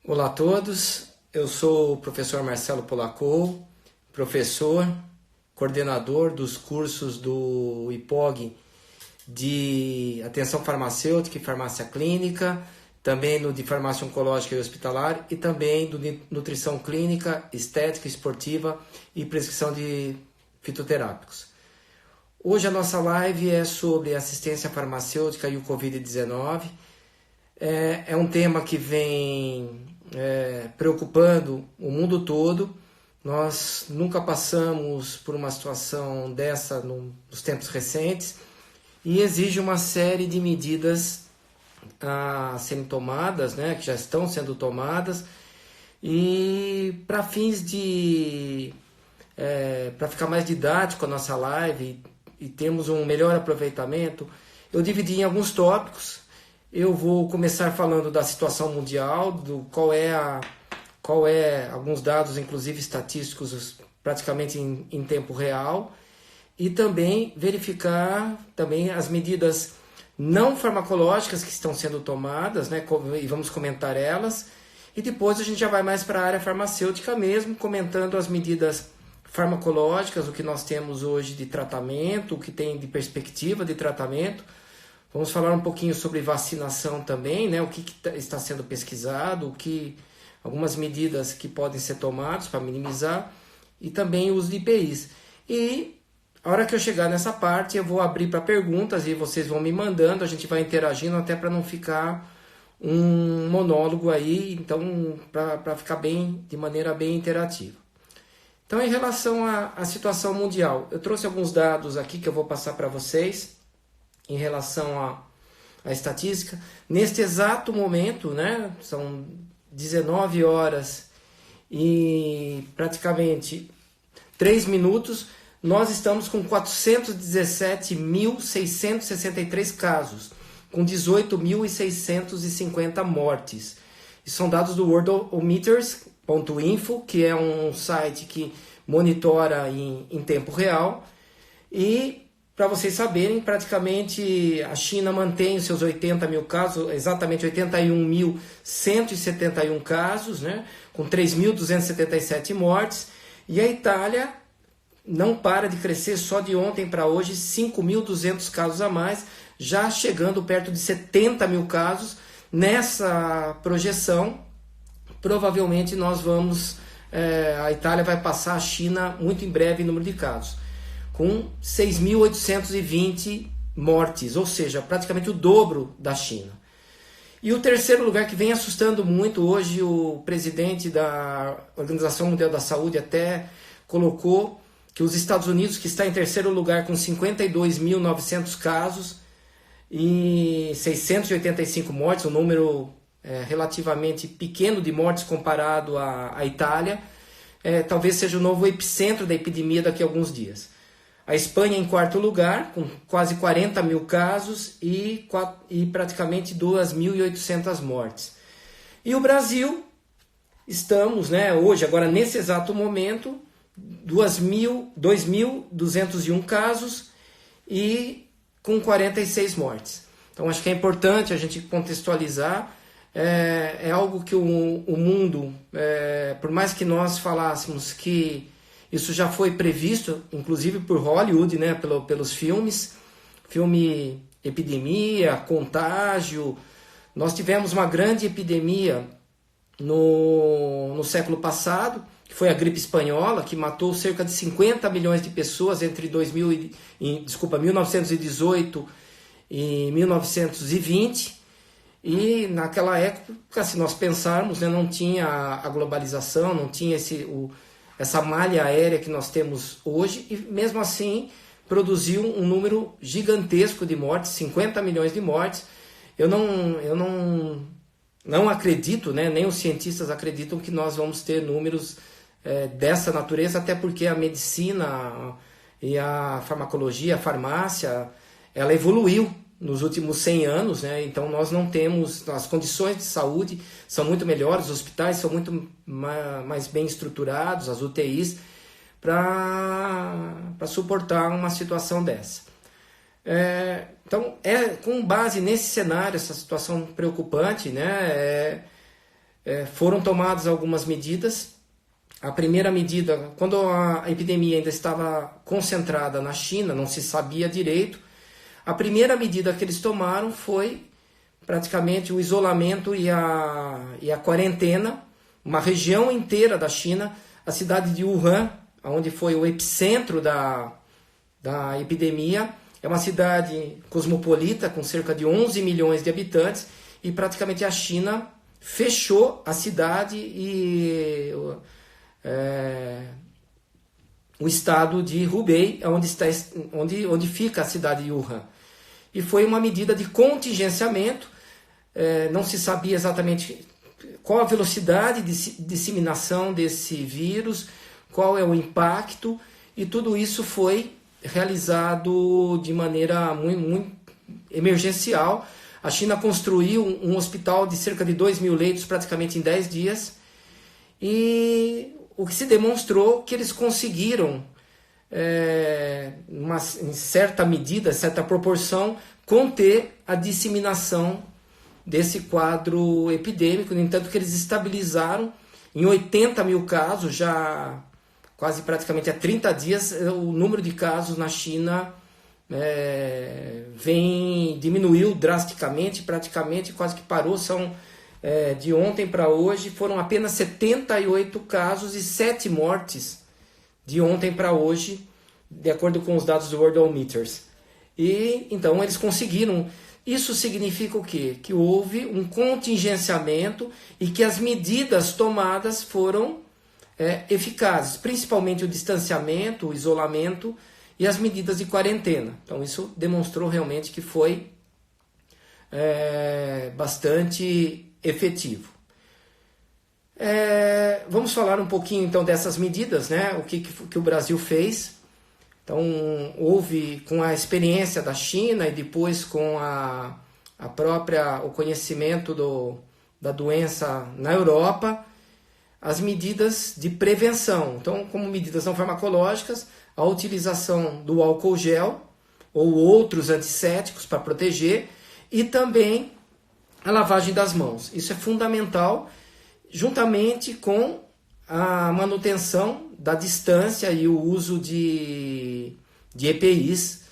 Olá a todos, eu sou o professor Marcelo Polacou, professor, coordenador dos cursos do IPOG de Atenção Farmacêutica e Farmácia Clínica, também no de Farmácia Oncológica e Hospitalar e também do de Nutrição Clínica, Estética Esportiva e Prescrição de Fitoterápicos. Hoje a nossa live é sobre assistência farmacêutica e o Covid-19. É um tema que vem preocupando o mundo todo. Nós nunca passamos por uma situação dessa nos tempos recentes e exige uma série de medidas a serem tomadas, né, que já estão sendo tomadas, e para fins de para ficar mais didático a nossa live e termos um melhor aproveitamento, eu dividi em alguns tópicos. Eu vou começar falando da situação mundial, do qual é alguns dados, inclusive estatísticos, praticamente em tempo real, e também verificar também as medidas não farmacológicas que estão sendo tomadas, né, e vamos comentar elas, e depois a gente já vai mais para a área farmacêutica mesmo, comentando as medidas farmacológicas, o que nós temos hoje de tratamento, o que tem de perspectiva de tratamento. Vamos falar um pouquinho sobre vacinação também, né? O que está sendo pesquisado, algumas medidas que podem ser tomadas para minimizar, e também o uso de IPIs. E a hora que eu chegar nessa parte, eu vou abrir para perguntas e vocês vão me mandando, a gente vai interagindo até para não ficar um monólogo aí, então para ficar de maneira bem interativa. Então, em relação à situação mundial, eu trouxe alguns dados aqui que eu vou passar para vocês em relação à estatística. Neste exato momento, né, são 19 horas e praticamente 3 minutos, nós estamos com 417.663 casos, com 18.650 mortes. E são dados do worldometers.info, que é um site que monitora em tempo real. E para vocês saberem, praticamente a China mantém os seus 80 mil casos, exatamente 81.171 casos, né, com 3.277 mortes. E a Itália não para de crescer, só de ontem para hoje, 5.200 casos a mais, já chegando perto de 70 mil casos. Nessa projeção, provavelmente a Itália vai passar a China muito em breve em número de casos, com 6.820 mortes, ou seja, praticamente o dobro da China. E o terceiro lugar que vem assustando muito, hoje o presidente da Organização Mundial da Saúde até colocou que os Estados Unidos, que está em terceiro lugar com 52.900 casos e 685 mortes, um número relativamente pequeno de mortes comparado à Itália, talvez seja o novo epicentro da epidemia daqui a alguns dias. A Espanha em quarto lugar, com quase 40 mil casos e praticamente 2.800 mortes. E o Brasil, estamos, né, hoje, agora nesse exato momento, 2.201 casos e com 46 mortes. Então acho que é importante a gente contextualizar. É algo que o mundo, por mais que nós falássemos que isso já foi previsto, inclusive por Hollywood, né, pelos filme Epidemia, Contágio. Nós tivemos uma grande epidemia no século passado, que foi a gripe espanhola, que matou cerca de 50 milhões de pessoas entre 1918 e 1920. E naquela época, se nós pensarmos, né, não tinha a globalização, não tinha essa malha aérea que nós temos hoje, e mesmo assim produziu um número gigantesco de mortes, 50 milhões de mortes. Eu não acredito, né, nem os cientistas acreditam que nós vamos ter números dessa natureza, até porque a medicina e a farmacologia, a farmácia, ela evoluiu nos últimos 100 anos, né? Então nós não temos, as condições de saúde são muito melhores, os hospitais são muito mais bem estruturados, as UTIs, para suportar uma situação dessa. Então, com base nesse cenário, essa situação preocupante, né, foram tomadas algumas medidas. A primeira medida, quando a epidemia ainda estava concentrada na China, não se sabia direito, a primeira medida que eles tomaram foi praticamente o isolamento e a quarentena, uma região inteira da China, a cidade de Wuhan, onde foi o epicentro da epidemia, é uma cidade cosmopolita, com cerca de 11 milhões de habitantes, e praticamente a China fechou a cidade e o estado de Hubei, onde fica a cidade de Wuhan. E foi uma medida de contingenciamento, não se sabia exatamente qual a velocidade de disseminação desse vírus, qual é o impacto, e tudo isso foi realizado de maneira muito emergencial. A China construiu um hospital de cerca de 2.000 leitos praticamente em 10 dias, e o que se demonstrou que eles conseguiram, em certa medida, certa proporção, conter a disseminação desse quadro epidêmico. No entanto, que eles estabilizaram em 80 mil casos, já quase praticamente há 30 dias, o número de casos na China diminuiu drasticamente, praticamente quase que parou. De ontem para hoje foram apenas 78 casos e 7 mortes de ontem para hoje, de acordo com os dados do Worldometers. E então eles conseguiram. Isso significa o quê? Que houve um contingenciamento e que as medidas tomadas foram eficazes, principalmente o distanciamento, o isolamento e as medidas de quarentena. Então isso demonstrou realmente que foi bastante efetivo. Vamos falar um pouquinho então dessas medidas, né? O que o Brasil fez. Então houve, com a experiência da China e depois com o conhecimento da doença na Europa, as medidas de prevenção. Então, como medidas não farmacológicas, a utilização do álcool gel ou outros antissépticos para proteger, e também a lavagem das mãos. Isso é fundamental, juntamente com a manutenção da distância e o uso de EPIs,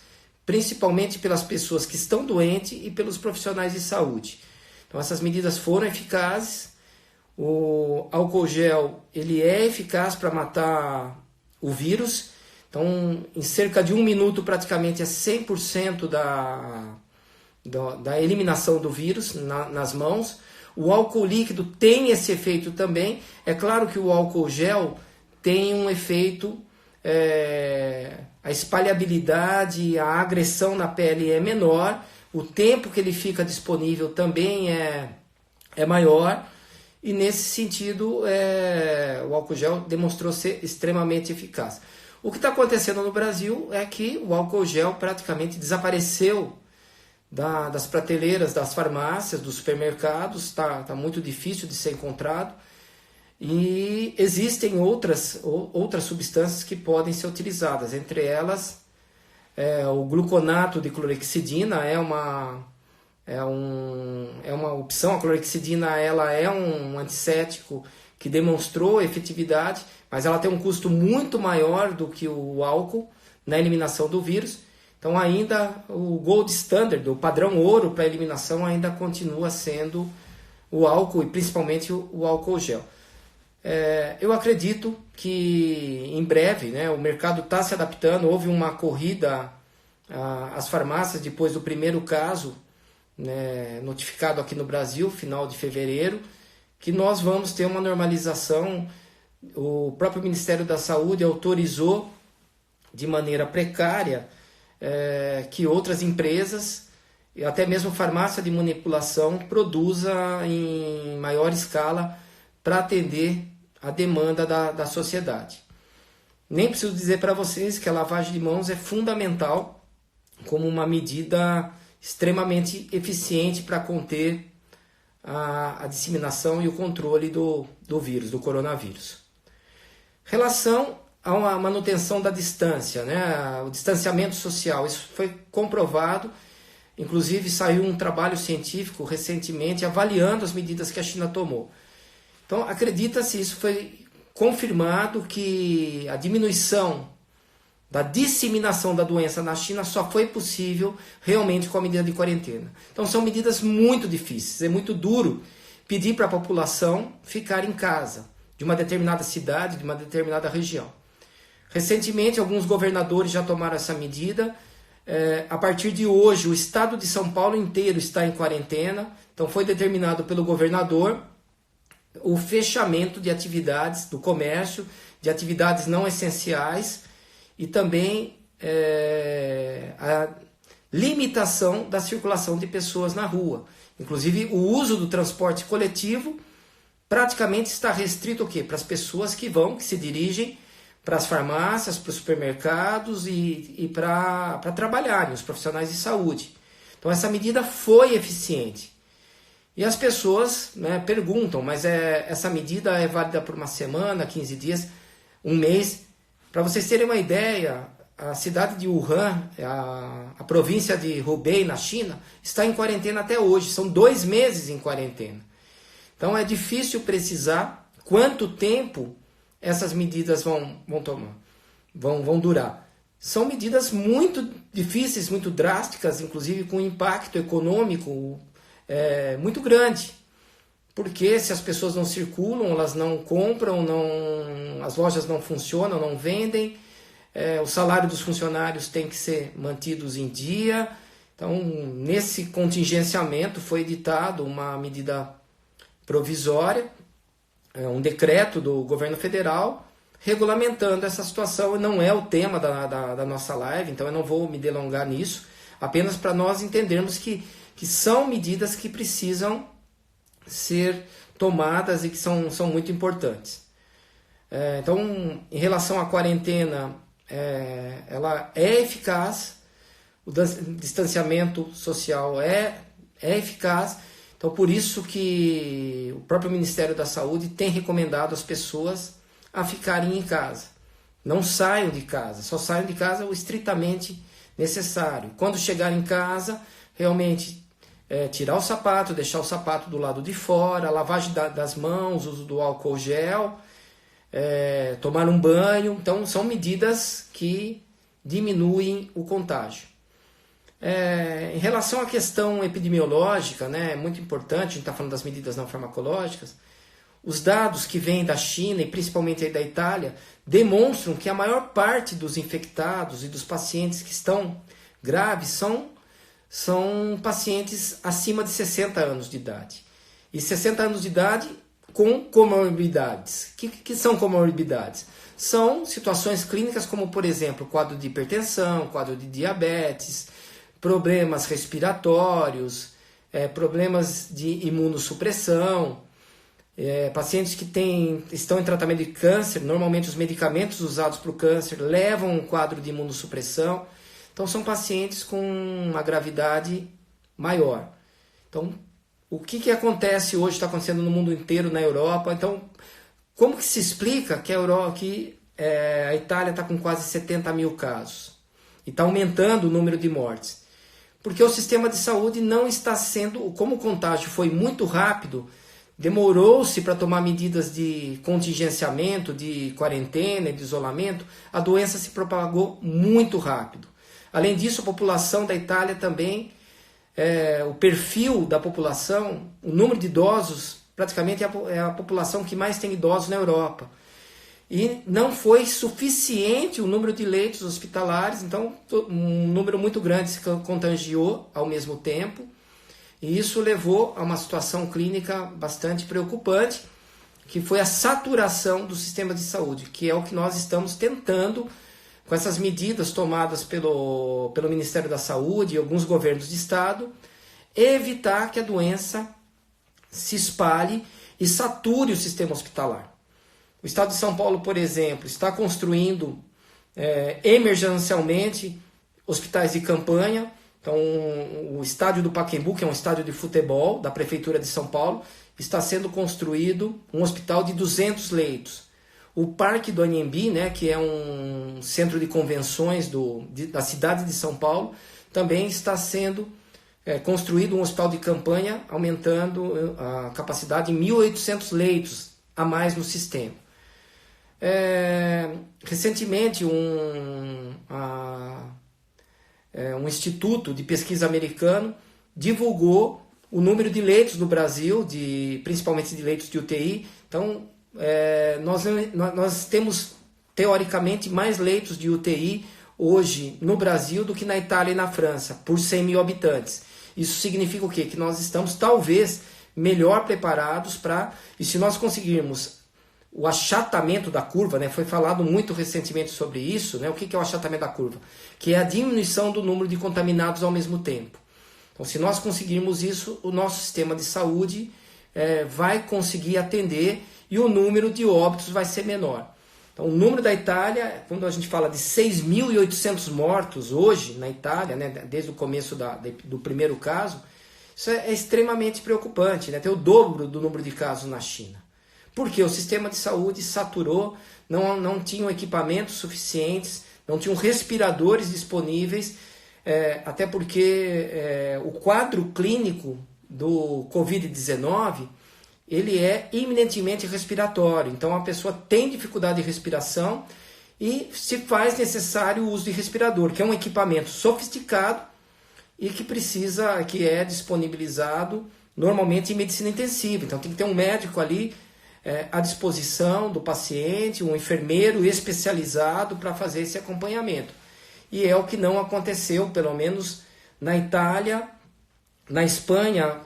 principalmente pelas pessoas que estão doentes e pelos profissionais de saúde. Então essas medidas foram eficazes. O álcool gel ele é eficaz para matar o vírus. Então em cerca de 1 minuto praticamente é 100% da eliminação do vírus nas mãos. O álcool líquido tem esse efeito também. É claro que o álcool gel tem um efeito, a espalhabilidade, a agressão na pele é menor, o tempo que ele fica disponível também é maior, e nesse sentido o álcool gel demonstrou ser extremamente eficaz. O que está acontecendo no Brasil é que o álcool gel praticamente desapareceu das prateleiras das farmácias, dos supermercados, está muito difícil de ser encontrado, e existem outras substâncias que podem ser utilizadas, entre elas o gluconato de clorexidina é uma opção. A clorexidina ela é um antisséptico que demonstrou efetividade, mas ela tem um custo muito maior do que o álcool na eliminação do vírus. Então ainda o gold standard, o padrão ouro para eliminação, ainda continua sendo o álcool, e principalmente o álcool gel. Eu acredito que em breve, né, o mercado está se adaptando. Houve uma corrida às farmácias depois do primeiro caso, né, notificado aqui no Brasil, final de fevereiro, que nós vamos ter uma normalização. O próprio Ministério da Saúde autorizou de maneira precária que outras empresas, e até mesmo farmácia de manipulação, produza em maior escala para atender a demanda da sociedade. Nem preciso dizer para vocês que a lavagem de mãos é fundamental como uma medida extremamente eficiente para conter a disseminação e o controle do vírus, do coronavírus. Relação a manutenção da distância, né? O distanciamento social, isso foi comprovado. Inclusive saiu um trabalho científico recentemente avaliando as medidas que a China tomou. Então, acredita-se, isso foi confirmado, que a diminuição da disseminação da doença na China só foi possível realmente com a medida de quarentena. Então, são medidas muito difíceis, é muito duro pedir para a população ficar em casa, de uma determinada cidade, de uma determinada região. Recentemente, alguns governadores já tomaram essa medida. A partir de hoje, o estado de São Paulo inteiro está em quarentena. Então, foi determinado pelo governador o fechamento de atividades do comércio, de atividades não essenciais, e também a limitação da circulação de pessoas na rua. Inclusive, o uso do transporte coletivo praticamente está restrito o quê? Para as pessoas que se dirigem para as farmácias, para os supermercados e para trabalharem, os profissionais de saúde. Então, essa medida foi eficiente. E as pessoas, né, perguntam, mas essa medida é válida por uma semana, 15 dias, um mês? Para vocês terem uma ideia, a cidade de Wuhan, a província de Hubei, na China, está em quarentena até hoje. São 2 meses em quarentena. Então é difícil precisar quanto tempo essas medidas vão durar. São medidas muito difíceis, muito drásticas, inclusive com impacto econômico muito grande. Porque se as pessoas não circulam, elas não compram, as lojas não funcionam, não vendem, o salário dos funcionários tem que ser mantidos em dia. Então, nesse contingenciamento foi editado uma medida provisória, um decreto do governo federal regulamentando essa situação. Não é o tema da nossa live, então eu não vou me delongar nisso, apenas para nós entendermos que são medidas que precisam ser tomadas e que são muito importantes. Então, em relação à quarentena, ela é eficaz, o distanciamento social é eficaz. Então, por isso que o próprio Ministério da Saúde tem recomendado as pessoas a ficarem em casa. Não saiam de casa, só saiam de casa o estritamente necessário. Quando chegar em casa, realmente tirar o sapato, deixar o sapato do lado de fora, lavagem das mãos, uso do álcool gel, tomar um banho. Então, são medidas que diminuem o contágio. Em relação à questão epidemiológica, né, é muito importante, a gente está falando das medidas não farmacológicas, os dados que vêm da China e principalmente aí da Itália demonstram que a maior parte dos infectados e dos pacientes que estão graves são pacientes acima de 60 anos de idade. E 60 anos de idade com comorbidades. O que são comorbidades? São situações clínicas como, por exemplo, quadro de hipertensão, quadro de diabetes, problemas respiratórios, problemas de imunossupressão, pacientes que estão em tratamento de câncer. Normalmente os medicamentos usados para o câncer levam um quadro de imunossupressão. Então são pacientes com uma gravidade maior. Então, o que acontece hoje, está acontecendo no mundo inteiro, na Europa? Então, como que se explica que a Itália está com quase 70 mil casos? E está aumentando o número de mortes? Porque o sistema de saúde não está sendo, como o contágio foi muito rápido, demorou-se para tomar medidas de contingenciamento, de quarentena, de isolamento, a doença se propagou muito rápido. Além disso, a população da Itália também, o perfil da população, o número de idosos, praticamente é a população que mais tem idosos na Europa. E não foi suficiente o número de leitos hospitalares, então um número muito grande se contagiou ao mesmo tempo. E isso levou a uma situação clínica bastante preocupante, que foi a saturação do sistema de saúde, que é o que nós estamos tentando, com essas medidas tomadas pelo Ministério da Saúde e alguns governos de estado, evitar que a doença se espalhe e sature o sistema hospitalar. O estado de São Paulo, por exemplo, está construindo emergencialmente hospitais de campanha. Então, o estádio do Pacaembu, que é um estádio de futebol da Prefeitura de São Paulo, está sendo construído um hospital de 200 leitos. O Parque do Anhembi, né, que é um centro de convenções da cidade de São Paulo, também está sendo construído um hospital de campanha, aumentando a capacidade em 1.800 leitos a mais no sistema. Recentemente, um instituto de pesquisa americano divulgou o número de leitos no Brasil, principalmente de leitos de UTI. Então, nós temos, teoricamente, mais leitos de UTI hoje no Brasil do que na Itália e na França, por 100 mil habitantes. Isso significa o quê? Que nós estamos, talvez, melhor preparados para... E se nós conseguirmos o achatamento da curva, né? Foi falado muito recentemente sobre isso, né? O que é o achatamento da curva? Que é a diminuição do número de contaminados ao mesmo tempo. Então, se nós conseguirmos isso, o nosso sistema de saúde vai conseguir atender e o número de óbitos vai ser menor. Então, o número da Itália, quando a gente fala de 6.800 mortos hoje na Itália, né? Desde o começo do primeiro caso, isso é extremamente preocupante, né? Tem o dobro do número de casos na China. Porque o sistema de saúde saturou, não tinham equipamentos suficientes, não tinham respiradores disponíveis, até porque o quadro clínico do Covid-19 ele é eminentemente respiratório. Então a pessoa tem dificuldade de respiração e se faz necessário o uso de respirador, que é um equipamento sofisticado e que é disponibilizado normalmente em medicina intensiva. Então tem que ter um médico ali à disposição do paciente, um enfermeiro especializado para fazer esse acompanhamento. E é o que não aconteceu, pelo menos na Itália. Na Espanha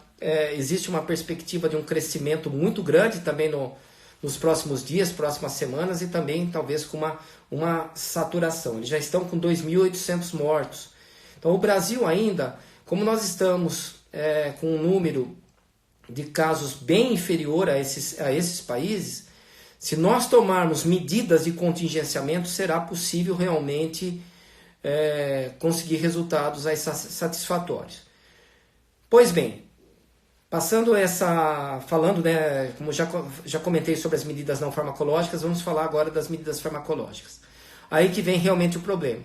existe uma perspectiva de um crescimento muito grande também nos próximos dias, próximas semanas, e também talvez com uma saturação. Eles já estão com 2.800 mortos. Então o Brasil ainda, como nós estamos com um número de casos bem inferior a esses países, se nós tomarmos medidas de contingenciamento, será possível realmente conseguir resultados satisfatórios. Pois bem, falando, né, como já comentei sobre as medidas não farmacológicas, vamos falar agora das medidas farmacológicas. Aí que vem realmente o problema.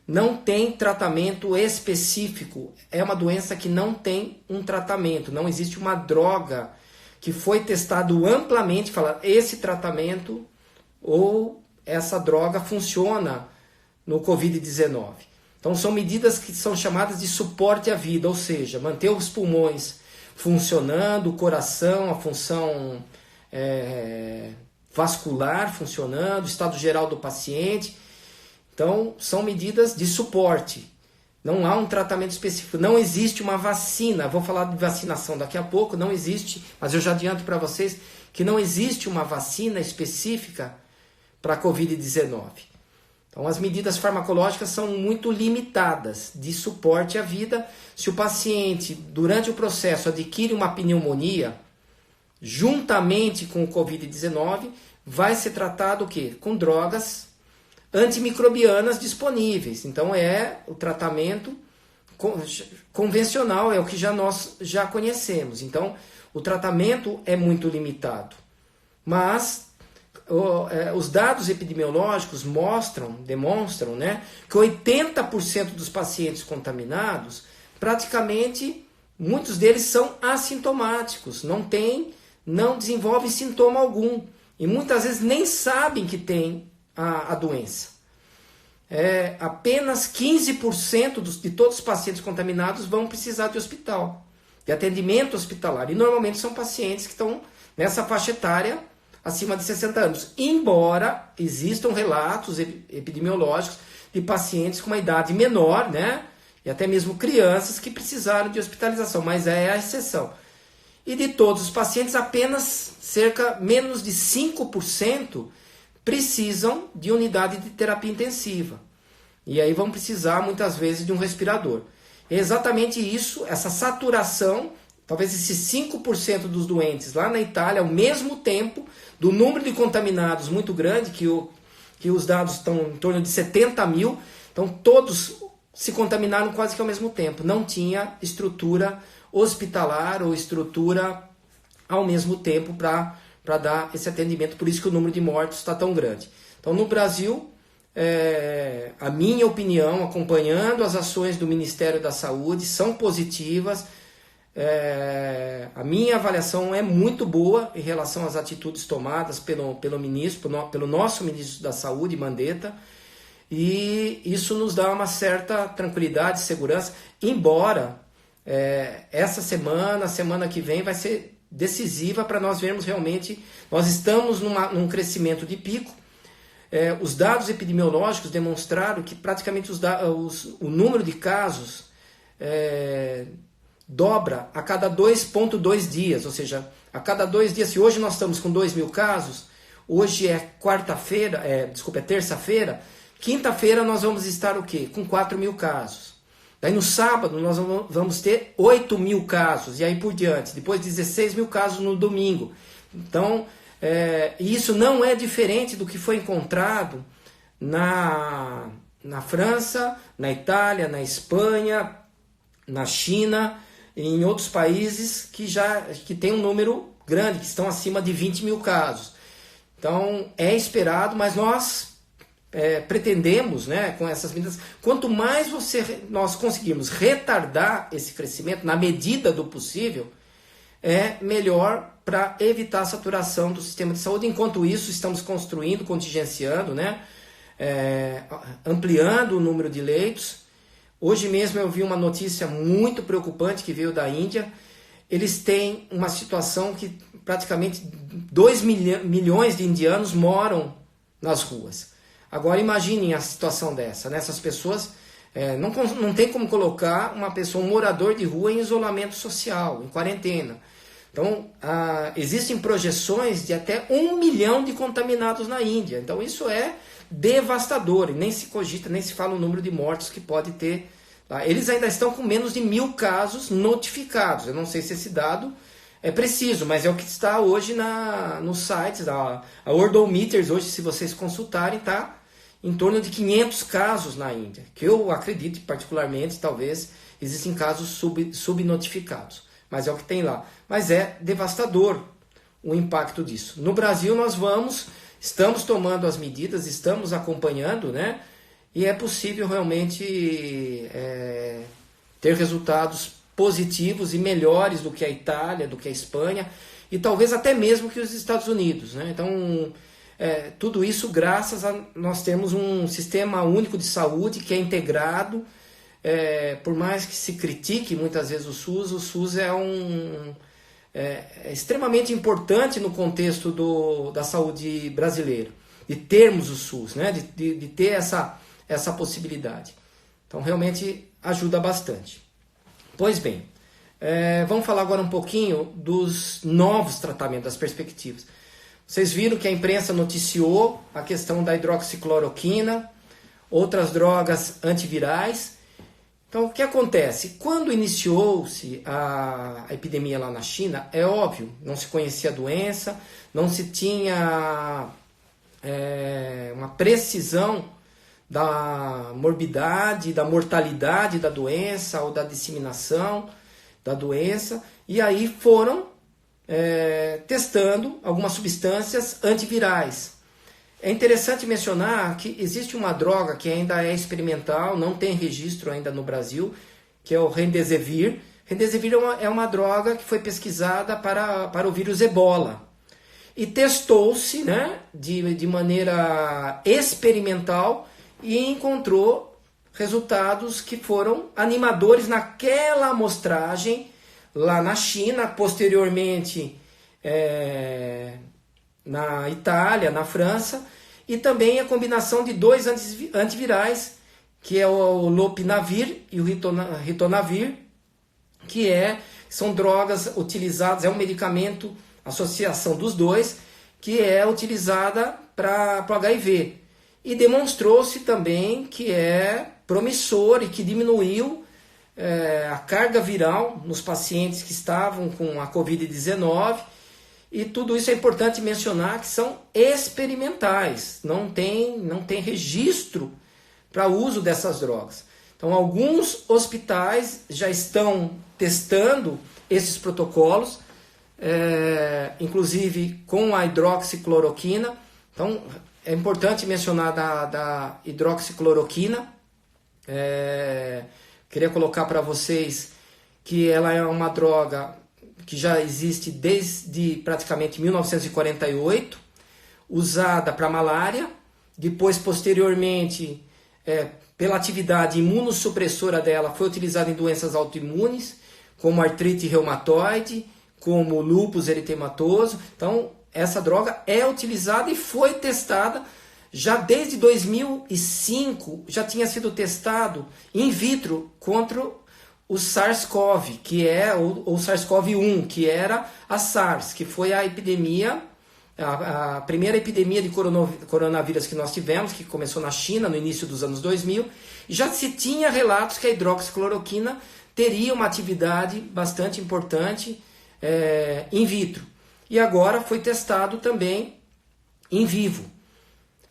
Não tem tratamento específico. É uma doença que não tem um tratamento. Não existe uma droga que foi testado amplamente, falar esse tratamento ou essa droga funciona no Covid-19. Então são medidas que são chamadas de suporte à vida, ou seja, manter os pulmões funcionando, o coração, a função vascular funcionando, o estado geral do paciente. Então, são medidas de suporte. Não há um tratamento específico. Não existe uma vacina. Vou falar de vacinação daqui a pouco. Não existe, mas eu já adianto para vocês que não existe uma vacina específica para a Covid-19. Então, as medidas farmacológicas são muito limitadas de suporte à vida. Se o paciente, durante o processo, adquire uma pneumonia, juntamente com o Covid-19, vai ser tratado o quê? Com drogas antimicrobianas disponíveis. Então é o tratamento convencional, é o que nós já conhecemos. Então o tratamento é muito limitado. Mas os dados epidemiológicos demonstram, né, que 80% dos pacientes contaminados, praticamente muitos deles são assintomáticos, não desenvolvem sintoma algum e muitas vezes nem sabem que tem a doença. Apenas 15% de todos os pacientes contaminados vão precisar de hospital, de atendimento hospitalar. E normalmente são pacientes que estão nessa faixa etária acima de 60 anos. Embora existam relatos epidemiológicos de pacientes com uma idade menor, né? E até mesmo crianças que precisaram de hospitalização, mas é a exceção. E de todos os pacientes, apenas menos de 5% precisam de unidade de terapia intensiva. E aí vão precisar, muitas vezes, de um respirador. É exatamente isso, essa saturação, talvez esses 5% dos doentes lá na Itália, ao mesmo tempo, do número de contaminados muito grande, que os dados estão em torno de 70 mil, então todos se contaminaram quase que ao mesmo tempo. Não tinha estrutura hospitalar ou estrutura ao mesmo tempo para dar esse atendimento, por isso que o número de mortos está tão grande. Então, no Brasil, a minha opinião, acompanhando as ações do Ministério da Saúde, são positivas. a minha avaliação é muito boa em relação às atitudes tomadas pelo ministro, pelo nosso ministro da Saúde, Mandetta, e isso nos dá uma certa tranquilidade e segurança, embora essa semana que vem vai ser decisiva para nós vermos realmente, nós estamos num crescimento de pico. Os dados epidemiológicos demonstraram que praticamente o número de casos dobra a cada 2,2 dias, ou seja, a cada 2 dias, se hoje nós estamos com 2.000 casos, hoje é terça-feira, quinta-feira nós vamos estar o quê? Com 4.000 casos. Daí no sábado nós vamos ter 8.000 casos, e aí por diante, depois 16.000 casos no domingo. Então, isso não é diferente do que foi encontrado na França, na Itália, na Espanha, na China, em outros países que tem um número grande, que estão acima de 20.000 casos. Então, é esperado, mas nós pretendemos, né, com essas medidas, quanto mais nós conseguirmos retardar esse crescimento, na medida do possível, é melhor para evitar a saturação do sistema de saúde. Enquanto isso, estamos construindo, contingenciando, né, ampliando o número de leitos. Hoje mesmo eu vi uma notícia muito preocupante que veio da Índia. Eles têm uma situação que praticamente 2 milhões de indianos moram nas ruas. Agora imaginem a situação dessa, né? Essas pessoas, não tem como colocar um morador de rua em isolamento social, em quarentena. Então, existem projeções de até 1 milhão de contaminados na Índia. Então isso é devastador, e nem se cogita, nem se fala o número de mortos que pode ter. Tá? Eles ainda estão com menos de 1.000 casos notificados. Eu não sei se esse dado é preciso, mas é o que está hoje nos sites. A Worldometers, hoje, se vocês consultarem, está em torno de 500 casos na Índia, que eu acredito particularmente, talvez, existem casos subnotificados, mas é o que tem lá. Mas é devastador o impacto disso. No Brasil estamos tomando as medidas, estamos acompanhando, né? E é possível realmente ter resultados positivos e melhores do que a Itália, do que a Espanha, e talvez até mesmo que os Estados Unidos, né? Então, tudo isso graças a nós termos um sistema único de saúde que é integrado. Por mais que se critique muitas vezes o SUS é extremamente importante no contexto da saúde brasileira, de termos o SUS, né? de ter essa possibilidade. Então realmente ajuda bastante. Pois bem, vamos falar agora um pouquinho dos novos tratamentos, das perspectivas. Vocês viram que a imprensa noticiou a questão da hidroxicloroquina, outras drogas antivirais. Então, o que acontece? Quando iniciou-se a epidemia lá na China, é óbvio, não se conhecia a doença, não se tinha uma precisão da morbidade, da mortalidade da doença ou da disseminação da doença, e aí foram testando algumas substâncias antivirais. É interessante mencionar que existe uma droga que ainda é experimental, não tem registro ainda no Brasil, que é o Remdesivir. Remdesivir é uma droga que foi pesquisada para o vírus Ebola. E testou-se, né, de maneira experimental e encontrou resultados que foram animadores naquela amostragem lá na China, posteriormente na Itália, na França, e também a combinação de 2 antivirais, que é o Lopinavir e o Ritonavir, que são drogas utilizadas, é um medicamento, associação dos dois, que é utilizada para o HIV. E demonstrou-se também que é promissor e que diminuiu a carga viral nos pacientes que estavam com a Covid-19, e tudo isso é importante mencionar que são experimentais, não tem registro para uso dessas drogas. Então, alguns hospitais já estão testando esses protocolos, inclusive com a hidroxicloroquina. Então, é importante mencionar da hidroxicloroquina. Queria colocar para vocês que ela é uma droga que já existe desde praticamente 1948, usada para malária, depois posteriormente, pela atividade imunossupressora dela, foi utilizada em doenças autoimunes, como artrite reumatoide, como lúpus eritematoso. Então, essa droga é utilizada e foi testada já desde 2005, já tinha sido testado in vitro contra o SARS-CoV, que é o SARS-CoV-1, que era a SARS, que foi a epidemia, a primeira epidemia de coronavírus que nós tivemos, que começou na China no início dos anos 2000, e já se tinha relatos que a hidroxicloroquina teria uma atividade bastante importante in vitro. E agora foi testado também em vivo.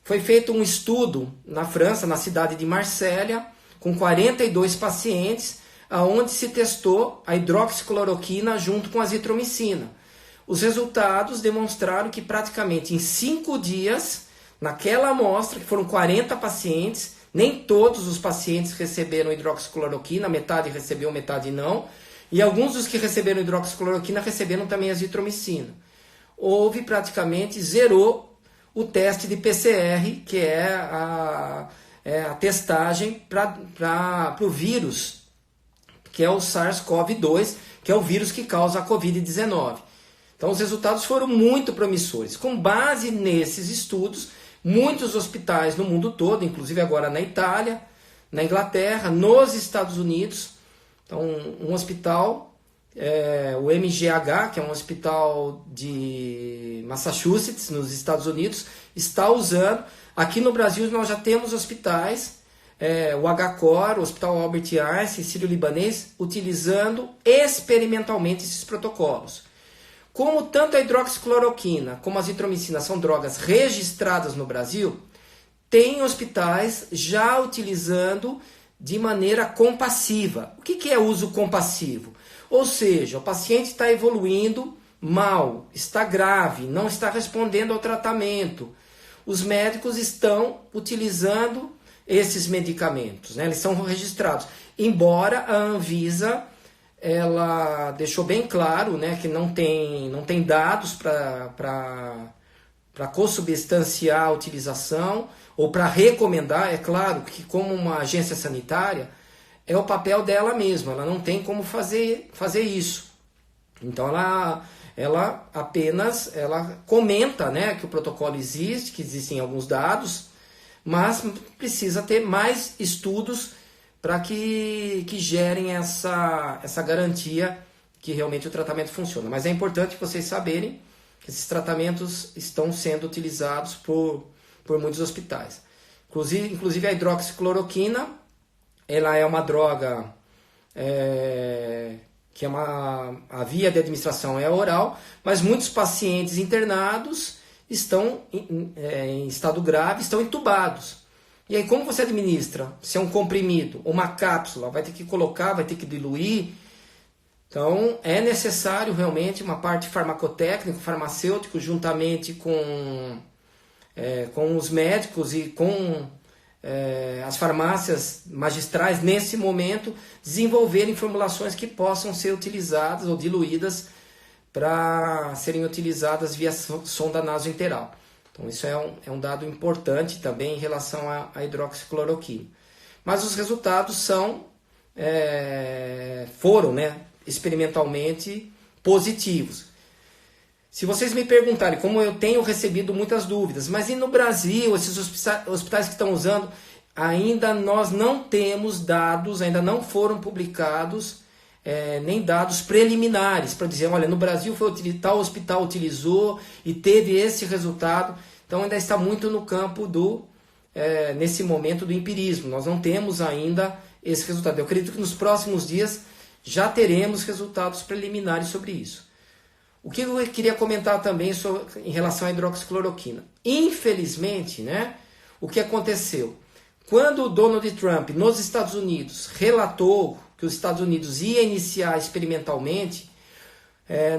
Foi feito um estudo na França, na cidade de Marsella, com 42 pacientes, onde se testou a hidroxicloroquina junto com a azitromicina. Os resultados demonstraram que praticamente em 5 dias, naquela amostra, que foram 40 pacientes, nem todos os pacientes receberam hidroxicloroquina, metade recebeu, metade não, e alguns dos que receberam hidroxicloroquina receberam também azitromicina. Houve praticamente, zerou o teste de PCR, que é a testagem para o vírus, que é o SARS-CoV-2, que é o vírus que causa a Covid-19. Então os resultados foram muito promissores. Com base nesses estudos, muitos hospitais no mundo todo, inclusive agora na Itália, na Inglaterra, nos Estados Unidos, então um hospital, o MGH, que é um hospital de Massachusetts, nos Estados Unidos, está usando. Aqui no Brasil nós já temos hospitais, o HCOR, o Hospital Albert Einstein, Sírio-Libanês, utilizando experimentalmente esses protocolos. Como tanto a hidroxicloroquina como a azitromicina são drogas registradas no Brasil, tem hospitais já utilizando de maneira compassiva. O que é uso compassivo? Ou seja, o paciente está evoluindo mal, está grave, não está respondendo ao tratamento. Os médicos estão utilizando esses medicamentos, né? Eles são registrados. Embora a Anvisa ela deixou bem claro, né, que não tem dados para consubstanciar a utilização ou para recomendar. É claro que, como uma agência sanitária, é o papel dela mesma, ela não tem como fazer isso. Então ela apenas comenta, né, que o protocolo existe, que existem alguns dados, mas precisa ter mais estudos para que gerem essa garantia que realmente o tratamento funciona. Mas é importante vocês saberem que esses tratamentos estão sendo utilizados por muitos hospitais. Inclusive a hidroxicloroquina, ela é uma droga que a via de administração é oral, mas muitos pacientes internados estão em estado grave, estão entubados. E aí, como você administra? Se é um comprimido, uma cápsula, vai ter que colocar, vai ter que diluir. Então, é necessário realmente uma parte farmacotécnica, farmacêutico, juntamente com os médicos e com as farmácias magistrais, nesse momento, desenvolverem formulações que possam ser utilizadas ou diluídas para serem utilizadas via sonda nasointeral. Então isso é um dado importante também em relação à hidroxicloroquina. Mas os resultados foram, né, experimentalmente positivos. Se vocês me perguntarem, como eu tenho recebido muitas dúvidas, mas e no Brasil, esses hospitais que estão usando, ainda nós não temos dados, ainda não foram publicados nem dados preliminares para dizer, olha, no Brasil tal hospital utilizou e teve esse resultado. Então ainda está muito no campo nesse momento do empirismo. Nós não temos ainda esse resultado. Eu acredito que nos próximos dias já teremos resultados preliminares sobre isso. O que eu queria comentar também em relação à hidroxicloroquina? Infelizmente, né, o que aconteceu? Quando o Donald Trump, nos Estados Unidos, relatou que os Estados Unidos ia iniciar experimentalmente,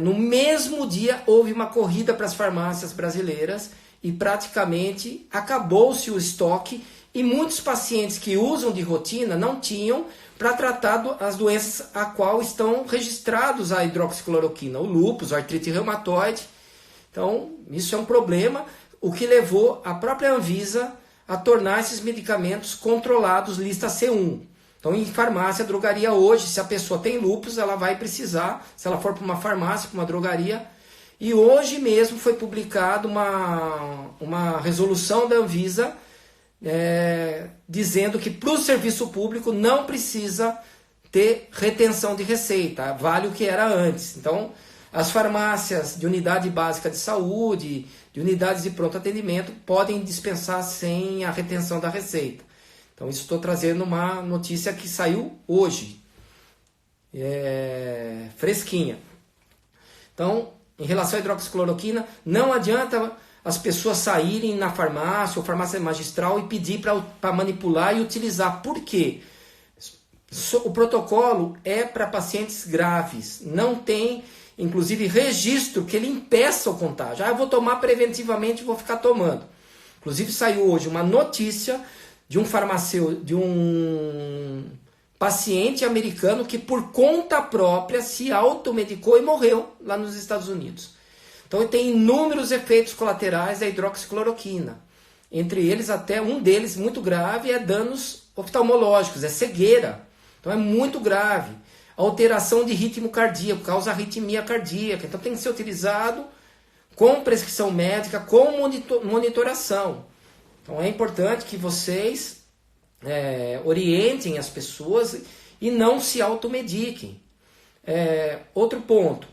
no mesmo dia houve uma corrida para as farmácias brasileiras e praticamente acabou-se o estoque e muitos pacientes que usam de rotina não tinham para tratar as doenças a qual estão registrados a hidroxicloroquina, o lúpus, a artrite reumatoide. Então, isso é um problema, o que levou a própria Anvisa a tornar esses medicamentos controlados lista C1. Então, em farmácia, drogaria hoje, se a pessoa tem lúpus, ela vai precisar, se ela for para uma farmácia, para uma drogaria. E hoje mesmo foi publicada uma resolução da Anvisa dizendo que para o serviço público não precisa ter retenção de receita, vale o que era antes. Então, as farmácias de unidade básica de saúde, de unidades de pronto atendimento, podem dispensar sem a retenção da receita. Então, isso estou trazendo uma notícia que saiu hoje, fresquinha. Então, em relação à hidroxicloroquina, não adianta as pessoas saírem na farmácia ou farmácia magistral e pedir para manipular e utilizar. Por quê? O protocolo é para pacientes graves. Não tem, inclusive, registro que ele impeça o contágio. Eu vou tomar preventivamente e vou ficar tomando. Inclusive, saiu hoje uma notícia de um farmacêutico, de um paciente americano que por conta própria se automedicou e morreu lá nos Estados Unidos. Então tem inúmeros efeitos colaterais da hidroxicloroquina. Entre eles, até um deles muito grave, é danos oftalmológicos, é cegueira. Então é muito grave. Alteração de ritmo cardíaco, causa arritmia cardíaca. Então tem que ser utilizado com prescrição médica, com monitoração. Então é importante que vocês orientem as pessoas e não se automediquem. Outro ponto,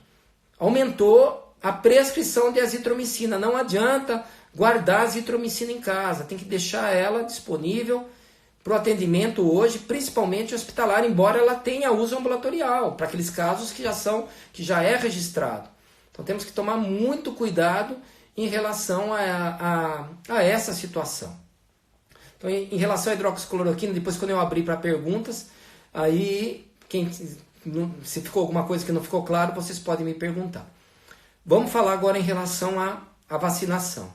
aumentou a prescrição de azitromicina. Não adianta guardar a azitromicina em casa, tem que deixar ela disponível para o atendimento hoje, principalmente hospitalar, embora ela tenha uso ambulatorial, para aqueles casos que já é registrado. Então temos que tomar muito cuidado em relação a essa situação. Então, em relação à hidroxicloroquina, depois quando eu abrir para perguntas, aí se ficou alguma coisa que não ficou claro, vocês podem me perguntar. Vamos falar agora em relação à vacinação.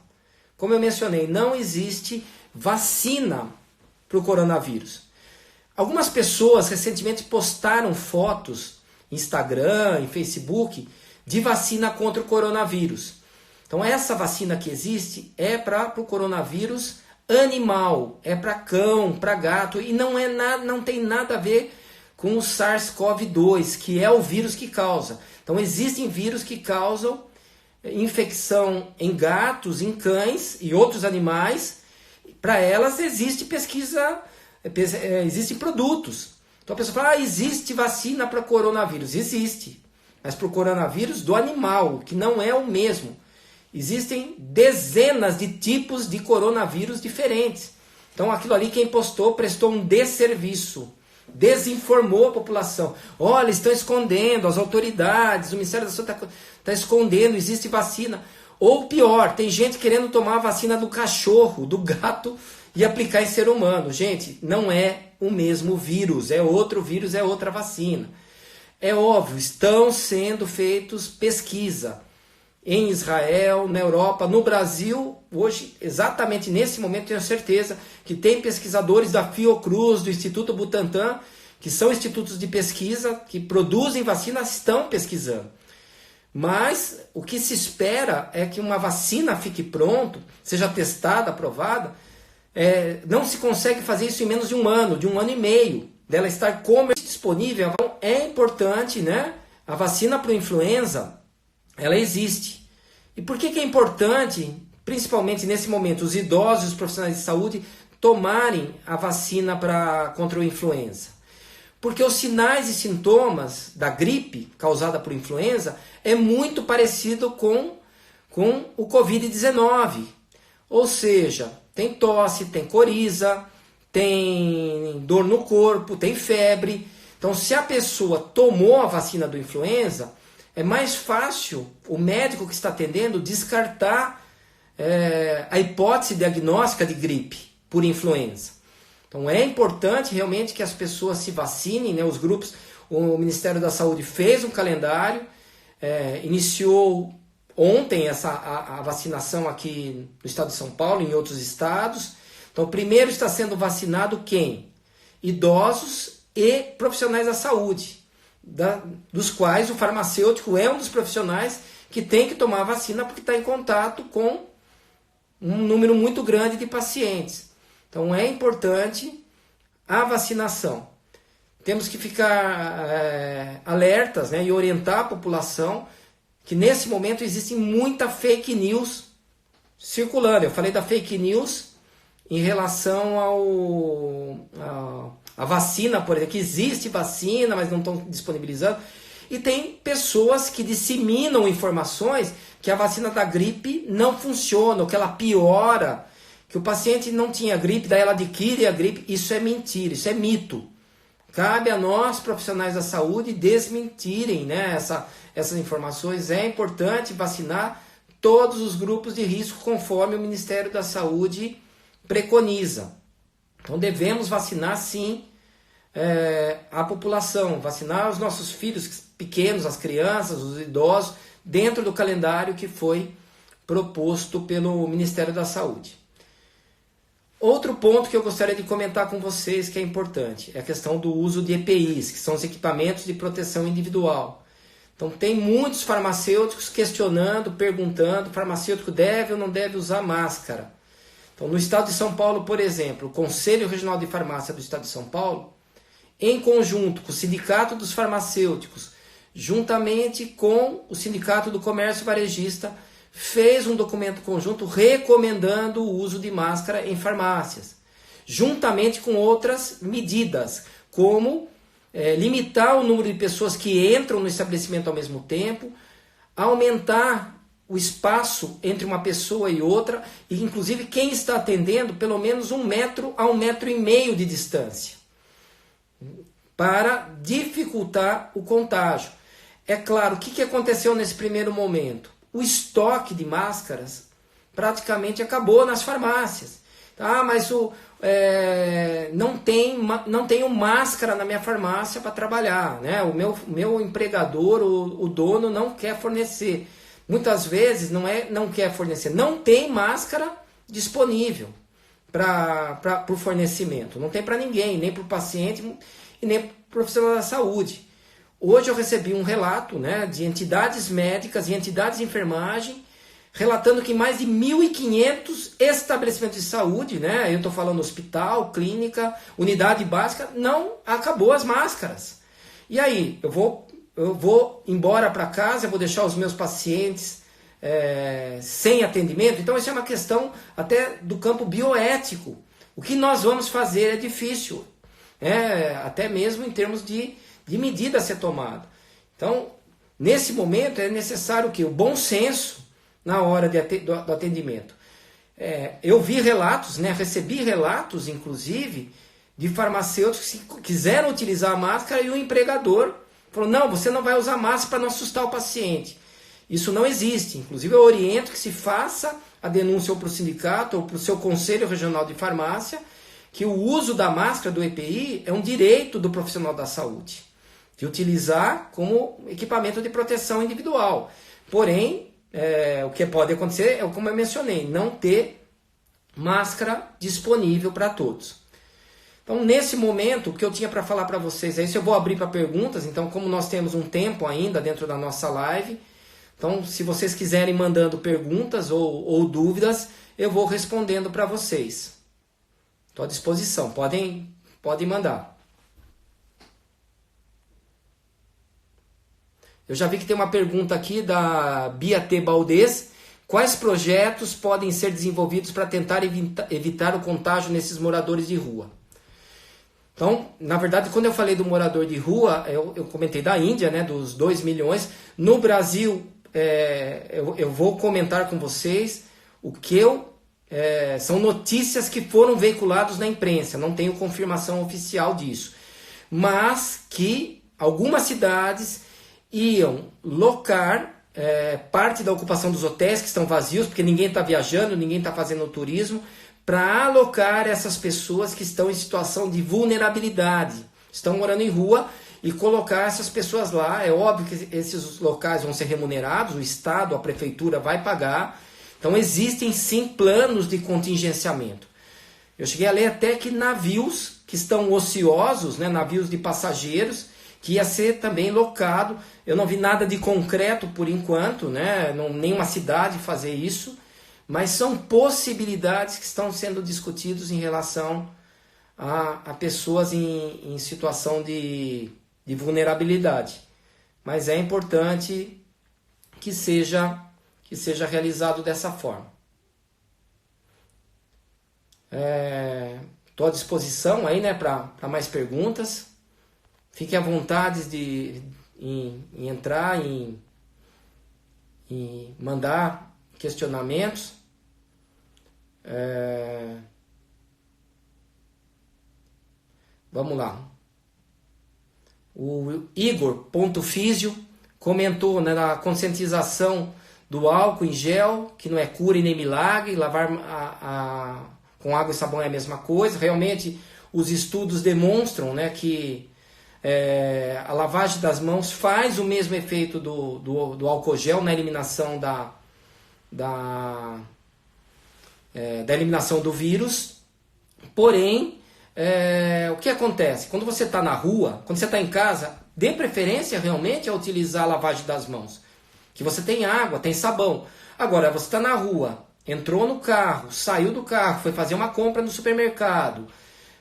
Como eu mencionei, não existe vacina para o coronavírus. Algumas pessoas recentemente postaram fotos em Instagram, em Facebook, de vacina contra o coronavírus. Então essa vacina que existe é para o coronavírus animal, é para cão, para gato, e não tem nada a ver com o SARS-CoV-2, que é o vírus que causa. Então existem vírus que causam infecção em gatos, em cães e outros animais. Para elas existe pesquisa, existem produtos. Então a pessoa fala, existe vacina para coronavírus. Existe, mas para o coronavírus do animal, que não é o mesmo. Existem dezenas de tipos de coronavírus diferentes. Então aquilo ali quem postou prestou um desserviço. Desinformou a população. Olha, estão escondendo, as autoridades, o Ministério da Saúde está escondendo, existe vacina. Ou pior, tem gente querendo tomar a vacina do cachorro, do gato e aplicar em ser humano. Gente, não é o mesmo vírus, é outro vírus, é outra vacina. É óbvio, estão sendo feitos pesquisa em Israel, na Europa, no Brasil. Hoje, exatamente nesse momento, tenho certeza que tem pesquisadores da Fiocruz, do Instituto Butantan, que são institutos de pesquisa, que produzem vacinas, estão pesquisando. Mas o que se espera é que uma vacina fique pronta, seja testada, aprovada. Não se consegue fazer isso em menos de um ano e meio, dela estar comercialmente disponível. Então, é importante, né? A vacina para o influenza, ela existe. E por que é importante, principalmente nesse momento, os idosos e os profissionais de saúde tomarem a vacina contra o influenza? Porque os sinais e sintomas da gripe causada por influenza é muito parecido com o Covid-19. Ou seja, tem tosse, tem coriza, tem dor no corpo, tem febre. Então, se a pessoa tomou a vacina do influenza, é mais fácil o médico que está atendendo descartar a hipótese diagnóstica de gripe por influenza. Então é importante realmente que as pessoas se vacinem, né? Os grupos, o Ministério da Saúde fez um calendário, iniciou ontem a vacinação aqui no estado de São Paulo e em outros estados. Então primeiro está sendo vacinado quem? Idosos e profissionais da saúde, dos quais o farmacêutico é um dos profissionais que tem que tomar a vacina porque está em contato com um número muito grande de pacientes. Então é importante a vacinação. Temos que ficar alertas, né, e orientar a população que nesse momento existe muita fake news circulando. Eu falei da fake news em relação a vacina, por exemplo, que existe vacina, mas não estão disponibilizando. E tem pessoas que disseminam informações que a vacina da gripe não funciona, ou que ela piora, que o paciente não tinha gripe, daí ela adquire a gripe. Isso é mentira, isso é mito. Cabe a nós, profissionais da saúde, desmentirem, né, essas informações. É importante vacinar todos os grupos de risco conforme o Ministério da Saúde preconiza. Então devemos vacinar sim a população, vacinar os nossos filhos pequenos, as crianças, os idosos, dentro do calendário que foi proposto pelo Ministério da Saúde. Outro ponto que eu gostaria de comentar com vocês que é importante é a questão do uso de EPIs, que são os equipamentos de proteção individual. Então tem muitos farmacêuticos questionando, perguntando, o farmacêutico deve ou não deve usar máscara. Então no estado de São Paulo, por exemplo, o Conselho Regional de Farmácia do estado de São Paulo, em conjunto com o Sindicato dos Farmacêuticos, juntamente com o Sindicato do Comércio Varejista, fez um documento conjunto recomendando o uso de máscara em farmácias, juntamente com outras medidas, como limitar o número de pessoas que entram no estabelecimento ao mesmo tempo, aumentar o espaço entre uma pessoa e outra, e inclusive quem está atendendo pelo menos 1 metro a 1,5 metros de distância, para dificultar o contágio. É claro, o que aconteceu nesse primeiro momento? O estoque de máscaras praticamente acabou nas farmácias. Ah, mas não tenho máscara na minha farmácia para trabalhar, né? O meu empregador, o dono, não quer fornecer. Muitas vezes não quer fornecer, não tem máscara disponível para o fornecimento. Não tem para ninguém, nem para o paciente e nem para o profissional da saúde. Hoje eu recebi um relato, né, de entidades médicas e entidades de enfermagem relatando que mais de 1.500 estabelecimentos de saúde, né, eu estou falando hospital, clínica, unidade básica, não acabou as máscaras. E aí, eu vou embora para casa, eu vou deixar os meus pacientes sem atendimento? Então isso é uma questão até do campo bioético. O que nós vamos fazer é difícil, até mesmo em termos de medida a ser tomada. Então, nesse momento é necessário o bom senso na hora do atendimento. Eu vi relatos, né, recebi relatos, inclusive, de farmacêuticos que quiseram utilizar a máscara e o empregador falou, não, você não vai usar máscara para não assustar o paciente. Isso não existe. Inclusive, eu oriento que se faça a denúncia ou para o sindicato ou para o seu Conselho Regional de Farmácia, que o uso da máscara do EPI é um direito do profissional da saúde, de utilizar como equipamento de proteção individual. Porém, o que pode acontecer é, como eu mencionei, não ter máscara disponível para todos. Então, nesse momento, o que eu tinha para falar para vocês é isso. Eu vou abrir para perguntas. Então, como nós temos um tempo ainda dentro da nossa live, então, se vocês quiserem mandando perguntas ou dúvidas, eu vou respondendo para vocês. Estou à disposição. Podem mandar. Eu já vi que tem uma pergunta aqui da Bia T. Baldez. Quais projetos podem ser desenvolvidos para tentar evitar o contágio nesses moradores de rua? Então, na verdade, quando eu falei do morador de rua, eu comentei da Índia, né, dos 2 milhões. No Brasil, eu vou comentar com vocês o que são notícias que foram veiculadas na imprensa. Não tenho confirmação oficial disso. Mas que algumas cidades iam locar parte da ocupação dos hotéis que estão vazios, porque ninguém está viajando, ninguém está fazendo turismo, para alocar essas pessoas que estão em situação de vulnerabilidade, estão morando em rua, e colocar essas pessoas lá. É óbvio que esses locais vão ser remunerados, o Estado, a Prefeitura vai pagar. Então existem sim planos de contingenciamento. Eu cheguei a ler até que navios que estão ociosos, né, navios de passageiros, que ia ser também locado. Eu não vi nada de concreto por enquanto, né, nenhuma cidade fazer isso, mas são possibilidades que estão sendo discutidas em relação a pessoas em situação de vulnerabilidade. Mas é importante que seja realizado dessa forma. Estou à disposição aí, né, para mais perguntas. Fiquem à vontade em entrar, em mandar questionamentos. Vamos lá. O Igor.físio comentou, né, na conscientização do álcool em gel, que não é cura e nem milagre, lavar com água e sabão é a mesma coisa. Realmente, os estudos demonstram, né, que a lavagem das mãos faz o mesmo efeito do álcool gel na eliminação da eliminação do vírus. Porém, o que acontece? Quando você está na rua, quando você está em casa, dê preferência realmente a utilizar a lavagem das mãos. Que você tem água, tem sabão. Agora, você está na rua, entrou no carro, saiu do carro, foi fazer uma compra no supermercado,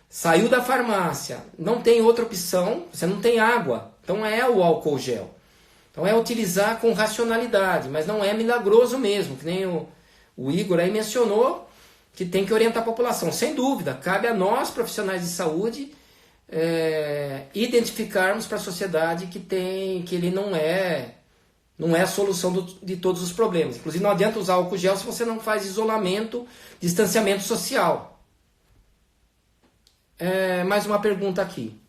saiu da farmácia, não tem outra opção, você não tem água. Então é o álcool gel. Então é utilizar com racionalidade, mas não é milagroso mesmo, que nem o Igor aí mencionou, que tem que orientar a população. Sem dúvida, cabe a nós, profissionais de saúde, identificarmos para a sociedade que ele não é a solução de todos os problemas. Inclusive, não adianta usar álcool gel se você não faz isolamento, distanciamento social. Mais uma pergunta aqui.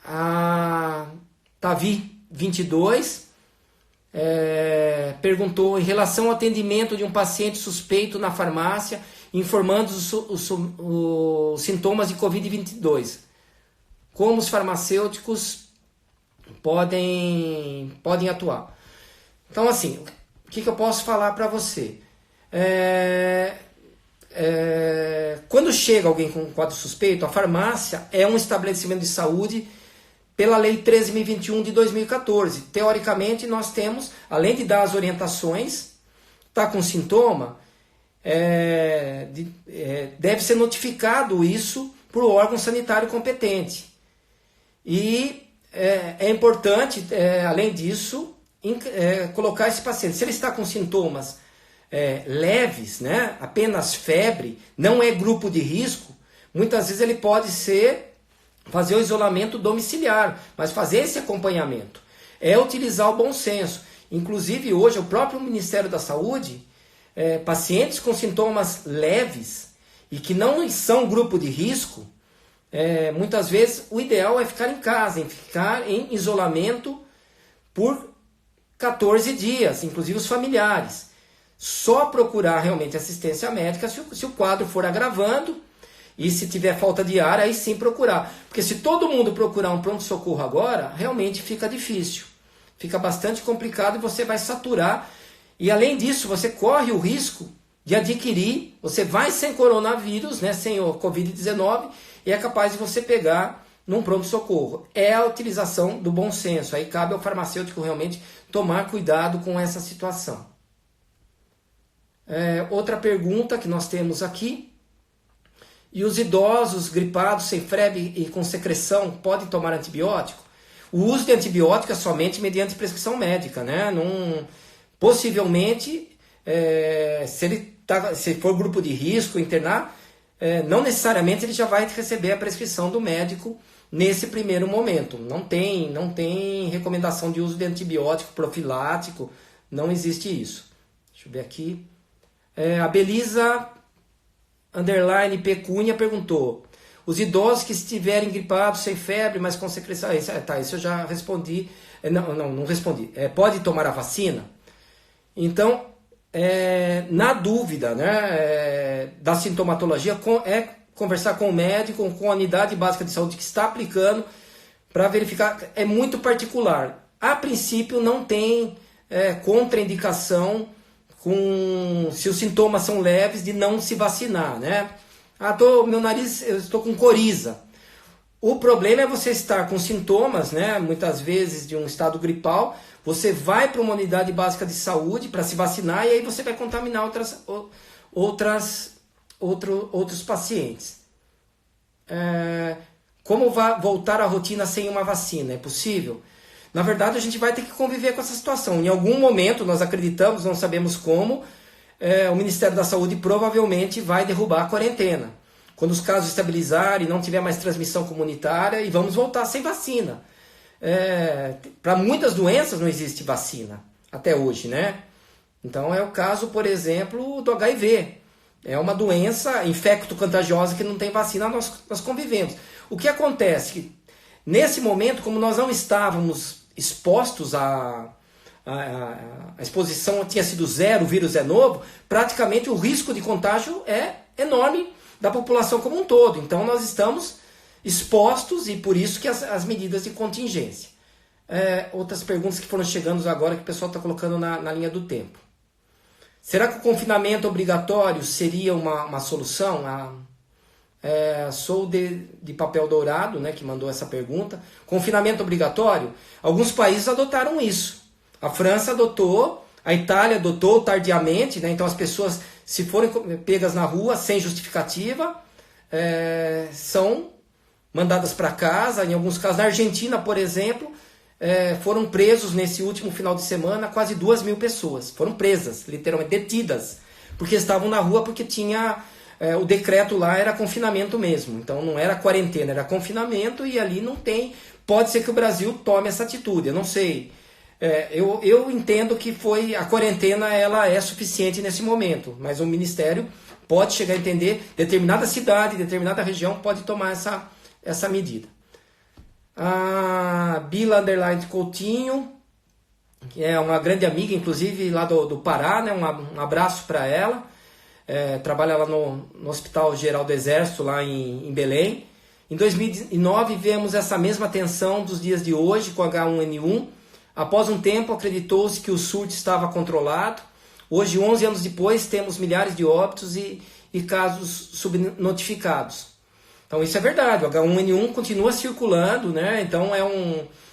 A Tavi22 perguntou em relação ao atendimento de um paciente suspeito na farmácia, informando os sintomas de Covid-22. Como os farmacêuticos podem atuar? Então, assim, o que eu posso falar para você? Quando chega alguém com um quadro suspeito, a farmácia é um estabelecimento de saúde pela Lei 13.021 de 2014. Teoricamente, nós temos, além de dar as orientações, está com sintoma, deve ser notificado isso para o órgão sanitário competente. E é importante, além disso, colocar esse paciente. Se ele está com sintomas leves, né, apenas febre, não é grupo de risco, muitas vezes ele pode fazer o isolamento domiciliar, mas fazer esse acompanhamento é utilizar o bom senso. Inclusive, hoje, o próprio Ministério da Saúde, pacientes com sintomas leves e que não são grupo de risco, muitas vezes o ideal é ficar em casa, ficar em isolamento por 14 dias, inclusive os familiares. Só procurar realmente assistência médica se o quadro for agravando. E se tiver falta de ar, aí sim procurar. Porque se todo mundo procurar um pronto-socorro agora, realmente fica difícil. Fica bastante complicado e você vai saturar. E além disso, você corre o risco de adquirir, você vai sem coronavírus, né, sem o Covid-19, e é capaz de você pegar num pronto-socorro. É a utilização do bom senso. Aí cabe ao farmacêutico realmente tomar cuidado com essa situação. Outra pergunta que nós temos aqui. E os idosos gripados sem febre e com secreção podem tomar antibiótico? O uso de antibiótico é somente mediante prescrição médica, né? Possivelmente, se for grupo de risco, internar, não necessariamente ele já vai receber a prescrição do médico nesse primeiro momento. Não tem recomendação de uso de antibiótico profilático, não existe isso. Deixa eu ver aqui. A Belisa _ Pecunha perguntou: os idosos que estiverem gripados sem febre, mas com secreção... isso eu já respondi. Não respondi. Pode tomar a vacina? Então, na dúvida, né, da sintomatologia, conversar com o médico, com a unidade básica de saúde que está aplicando, para verificar. É muito particular. A princípio, não tem contraindicação se os sintomas são leves, de não se vacinar, né? Meu nariz, eu estou com coriza. O problema é você estar com sintomas, né, muitas vezes de um estado gripal, você vai para uma unidade básica de saúde para se vacinar e aí você vai contaminar outros pacientes. Como voltar à rotina sem uma vacina? É possível? Na verdade, a gente vai ter que conviver com essa situação. Em algum momento, nós acreditamos, não sabemos como, o Ministério da Saúde provavelmente vai derrubar a quarentena. Quando os casos estabilizarem, não tiver mais transmissão comunitária, e vamos voltar sem vacina. Para muitas doenças não existe vacina, até hoje, né? Então é o caso, por exemplo, do HIV. É uma doença infecto-contagiosa que não tem vacina, nós convivemos. O que acontece? Nesse momento, como nós não estávamos expostos a exposição tinha sido zero, o vírus é novo, praticamente o risco de contágio é enorme da população como um todo. Então nós estamos expostos e por isso que as medidas de contingência. Outras perguntas que foram chegando agora que o pessoal está colocando na linha do tempo. Será que o confinamento obrigatório seria uma solução? Sou de papel dourado, né, que mandou essa pergunta. Confinamento obrigatório? Alguns países adotaram isso. A França adotou, a Itália adotou tardiamente, né, então as pessoas, se forem pegas na rua sem justificativa, são mandadas para casa. Em alguns casos, na Argentina, por exemplo, foram presos nesse último final de semana quase 2.000 pessoas. Foram presas, literalmente detidas, porque estavam na rua porque tinha... o decreto lá era confinamento mesmo, então não era quarentena, era confinamento e ali não tem... Pode ser que o Brasil tome essa atitude, eu não sei. Eu entendo que a quarentena ela é suficiente nesse momento, mas o Ministério pode chegar a entender, determinada cidade, determinada região pode tomar essa medida. A Bila Underline Coutinho, que é uma grande amiga, inclusive lá do Pará, né? Um abraço para ela. Trabalha lá no Hospital Geral do Exército, lá em Belém. Em 2009, vemos essa mesma tensão dos dias de hoje com H1N1. Após um tempo, acreditou-se que o surto estava controlado. Hoje, 11 anos depois, temos milhares de óbitos e casos subnotificados. Então, isso é verdade. O H1N1 continua circulando, né? Então,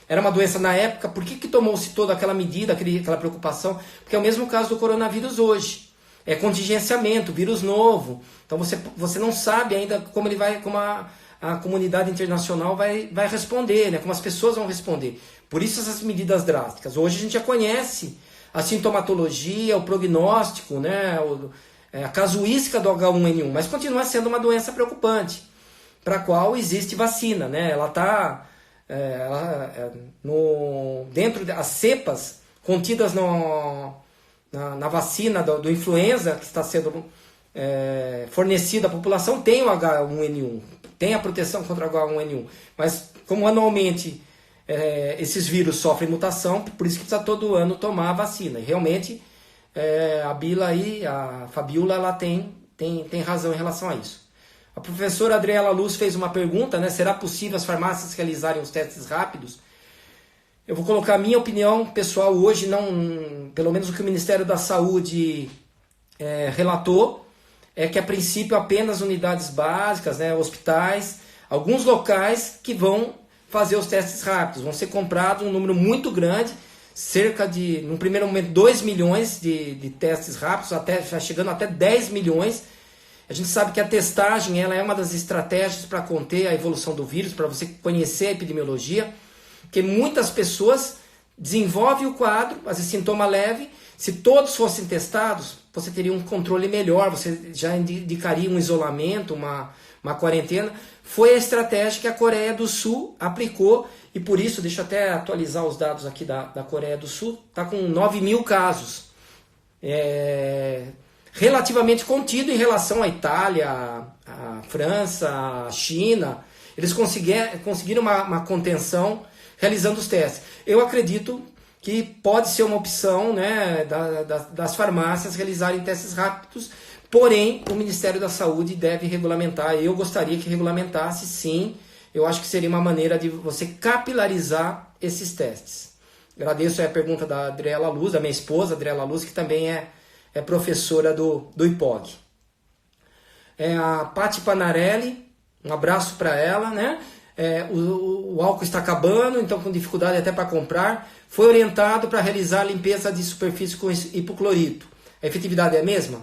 era uma doença na época. Por que tomou-se toda aquela medida, aquela preocupação? Porque é o mesmo caso do coronavírus hoje. É contingenciamento, vírus novo. Então você não sabe ainda como ele vai, como a comunidade internacional vai responder, né? Como as pessoas vão responder. Por isso essas medidas drásticas. Hoje a gente já conhece a sintomatologia, o prognóstico, né? A casuística do H1N1, mas continua sendo uma doença preocupante, para a qual existe vacina, né? Ela está dentro das cepas contidas na vacina do influenza que está sendo fornecida à população, tem o H1N1, tem a proteção contra o H1N1, mas como anualmente esses vírus sofrem mutação, por isso que precisa todo ano tomar a vacina. E realmente a Bila aí, a Fabiola, ela tem razão em relação a isso. A professora Adriela Luz fez uma pergunta, né? Será possível as farmácias realizarem os testes rápidos? Eu vou colocar a minha opinião pessoal hoje, não, pelo menos o que o Ministério da Saúde relatou, é que a princípio apenas unidades básicas, né, hospitais, alguns locais que vão fazer os testes rápidos. Vão ser comprados um número muito grande, cerca de, no primeiro momento, 2 milhões de testes rápidos, chegando até 10 milhões. A gente sabe que a testagem ela é uma das estratégias para conter a evolução do vírus, para você conhecer a epidemiologia, porque muitas pessoas desenvolvem o quadro, às vezes sintoma leve. Se todos fossem testados, você teria um controle melhor, você já indicaria um isolamento, uma quarentena. Foi a estratégia que a Coreia do Sul aplicou, e por isso, deixa eu até atualizar os dados aqui da Coreia do Sul, está com 9.000 casos. Relativamente contido em relação à Itália, à França, à China. Eles conseguiram uma contenção realizando os testes. Eu acredito que pode ser uma opção, né, das farmácias realizarem testes rápidos, porém o Ministério da Saúde deve regulamentar. Eu gostaria que regulamentasse, sim. Eu acho que seria uma maneira de você capilarizar esses testes. Agradeço a pergunta da Adriela Luz, da minha esposa, Adriela Luz, que também é professora do IPOG. é a Pati Panarelli, um abraço para ela, né? O álcool está acabando, então com dificuldade até para comprar. Foi orientado para realizar a limpeza de superfície com hipoclorito. A efetividade é a mesma?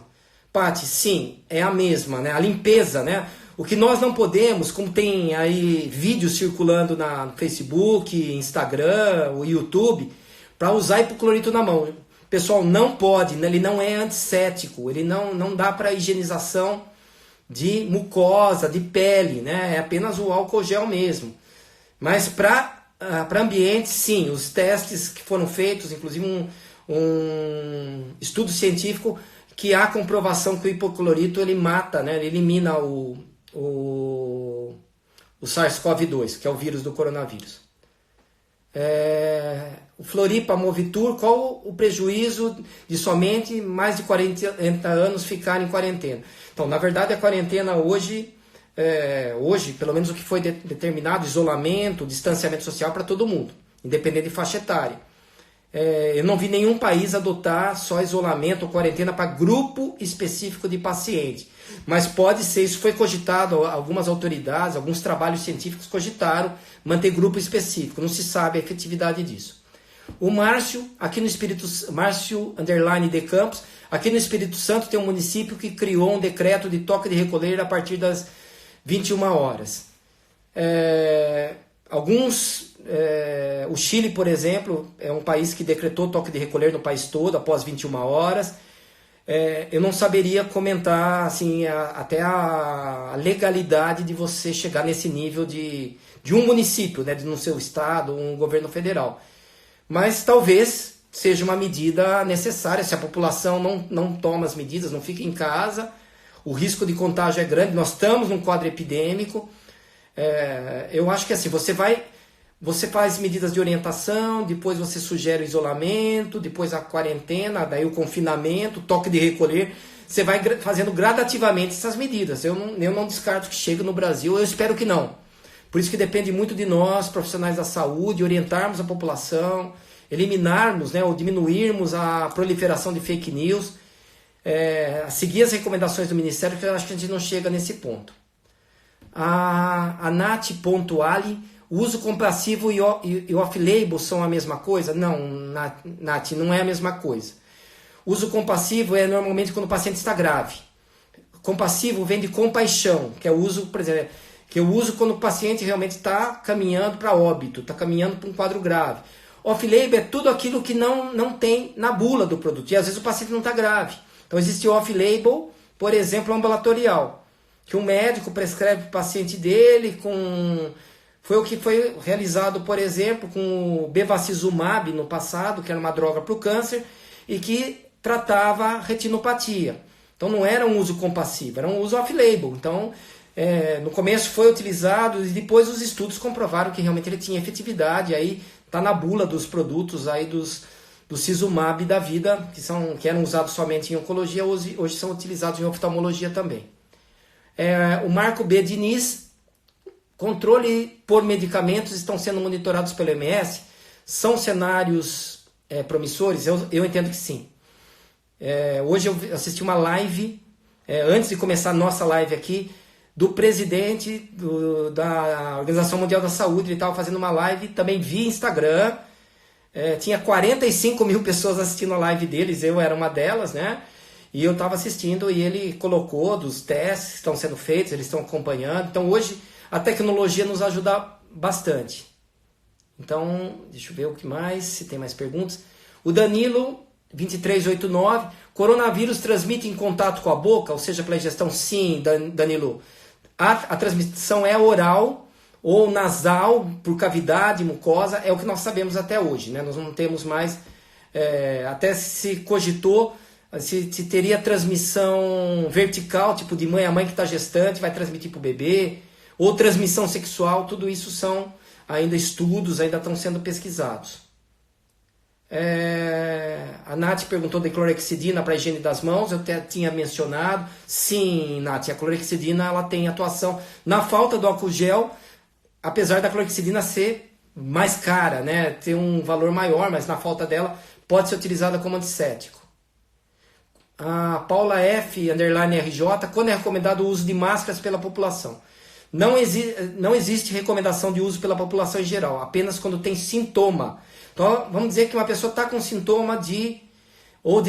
Pati, sim, é a mesma, né? A limpeza, né? O que nós não podemos, como tem aí vídeos circulando no Facebook, Instagram, o YouTube, para usar hipoclorito na mão. Pessoal, não pode, né? Ele não é antisséptico, ele não dá para higienização de mucosa, de pele, né? É apenas o álcool gel mesmo. Mas para ambiente, sim, os testes que foram feitos, inclusive um estudo científico, que há comprovação que o hipoclorito ele mata, né? Ele elimina o SARS-CoV-2, que é o vírus do coronavírus. O Floripa Movitur, qual o prejuízo de somente mais de 40 anos ficar em quarentena? Então, na verdade, a quarentena hoje, pelo menos o que foi determinado, isolamento, distanciamento social para todo mundo, independente de faixa etária. Eu não vi nenhum país adotar só isolamento ou quarentena para grupo específico de paciente. Mas pode ser, isso foi cogitado, algumas autoridades, alguns trabalhos científicos cogitaram manter grupo específico. Não se sabe a efetividade disso. O Márcio, aqui no Márcio _ de Campos, aqui no Espírito Santo tem um município que criou um decreto de toque de recolher a partir das 21 horas. O Chile, por exemplo, é um país que decretou toque de recolher no país todo após 21 horas. Eu não saberia comentar assim, até a legalidade de você chegar nesse nível de um município, né, no seu estado, um governo federal. Mas talvez seja uma medida necessária, se a população não toma as medidas, não fica em casa, o risco de contágio é grande, nós estamos num quadro epidêmico. Eu acho que assim, você faz medidas de orientação, depois você sugere o isolamento, depois a quarentena, daí o confinamento, toque de recolher. Você vai fazendo gradativamente essas medidas. Eu não descarto que chegue no Brasil, eu espero que não. Por isso que depende muito de nós, profissionais da saúde, orientarmos a população, eliminarmos, né, ou diminuirmos a proliferação de fake news, seguir as recomendações do Ministério, que eu acho que a gente não chega nesse ponto. A Nath.ali, o uso compassivo e off-label são a mesma coisa? Não, Nath, não é a mesma coisa. O uso compassivo é normalmente quando o paciente está grave. Compassivo vem de compaixão, que é o uso, por exemplo, que eu uso quando o paciente realmente está caminhando para óbito, está caminhando para um quadro grave. Off-label é tudo aquilo que não tem na bula do produto, e às vezes o paciente não está grave. Então existe off-label, por exemplo, ambulatorial, que o médico prescreve para o paciente dele Foi o que foi realizado, por exemplo, com o bevacizumab no passado, que era uma droga para o câncer, e que tratava retinopatia. Então não era um uso compassivo, era um uso off-label. Então, no começo foi utilizado e depois os estudos comprovaram que realmente ele tinha efetividade. Aí está na bula dos produtos aí do Sizumab da vida, que eram usados somente em oncologia, hoje são utilizados em oftalmologia também. O Marco B. Diniz, controle por medicamentos estão sendo monitorados pelo MS? São cenários promissores? Eu entendo que sim. Hoje eu assisti uma live, antes de começar a nossa live aqui, do presidente da Organização Mundial da Saúde. Ele estava fazendo uma live também via Instagram. Tinha 45 mil pessoas assistindo a live deles, eu era uma delas, né? E eu estava assistindo e ele colocou dos testes que estão sendo feitos, eles estão acompanhando. Então hoje a tecnologia nos ajuda bastante. Então, deixa eu ver o que mais, se tem mais perguntas. O Danilo, 2389, coronavírus transmite em contato com a boca, ou seja, pela ingestão? Sim, Danilo. A transmissão é oral ou nasal, por cavidade, mucosa, é o que nós sabemos até hoje, né? Nós não temos mais, até se cogitou, se teria transmissão vertical, tipo de mãe a mãe que está gestante, vai transmitir para o bebê, ou transmissão sexual, tudo isso são ainda estudos, ainda estão sendo pesquisados. A Nath perguntou da clorexidina para a higiene das mãos, eu até tinha mencionado. Sim, Nath, a clorexidina ela tem atuação na falta do álcool gel, apesar da clorexidina ser mais cara, né, ter um valor maior, mas na falta dela pode ser utilizada como antisséptico. a Paula F_RJ, quando é recomendado o uso de máscaras pela população? Não existe recomendação de uso pela população em geral, apenas quando tem sintoma. Então, vamos dizer que uma pessoa está com sintoma de